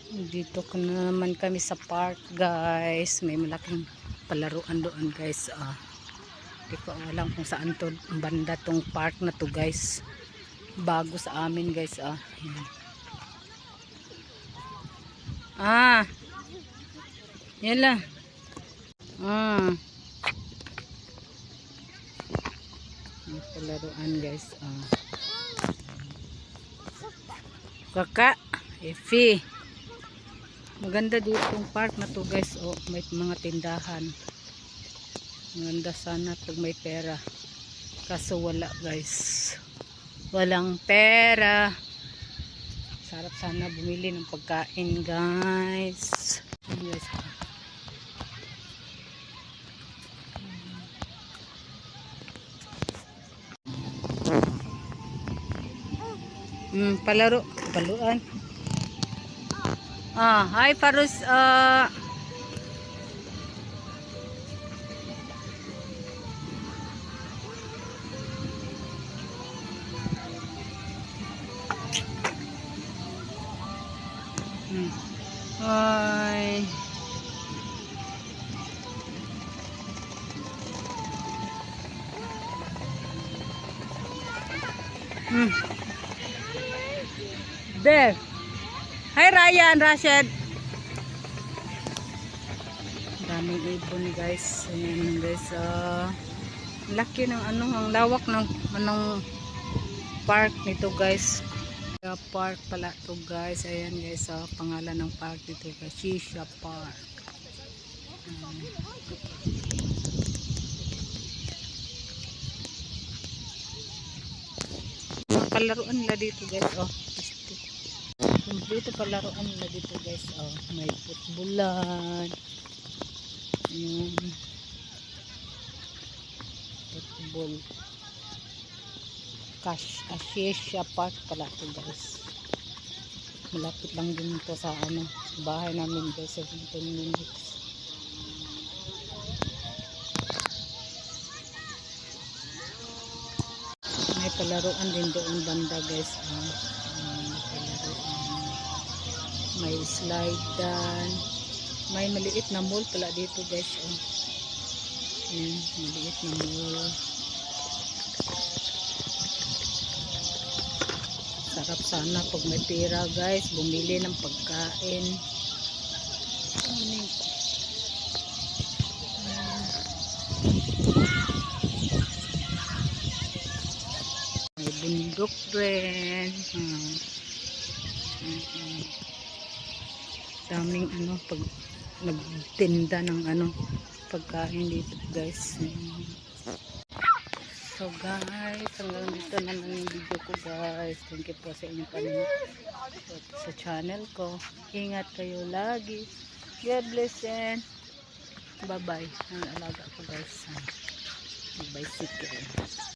Dito ko na naman kami sa park, guys. May malaking palaruan doon, guys. Hindi ko alam kung saan to banda tong park na to, guys. Bago sa amin, guys. Yan. Yan lang. May palaruan, guys. Kaka, Efi. Maganda dito yung park na to, guys. May mga tindahan. Maganda sana pag may pera. Kaso wala, guys. Walang pera. Sarap sana bumili ng pagkain, guys. Yes. Paluan. Hi Parus. Hi. There. Hi Ryan, Rashid. Daming ibon, guys. Ayan, guys. Laki ng ang lawak ng park nito, guys. Park pala to, guys. Ayan, guys. Pangalan ng park nito, guys. Shisha Park. Palaruan nila dito, guys. Dito palaruan nila dito, guys. May footballan. Football. Shisha Park pala to, guys. Malapit lang din ito sa bahay namin, guys. 17 minutes. May palaruan din doon banda, guys. May slide dan. May maliit na mall pala dito, guys. Maliit na mall. Sarap sana pag may pera, guys, bumili ng pagkain. May bundok rin. Daming pag nagtinda ng pagkain dito, guys. So, guys, hanggang dito naman yung video ko, guys. Thank you po sa inyong panonood sa channel ko. Ingat kayo lagi. God bless and bye-bye. Ang alaga ko, guys. Bye-bye.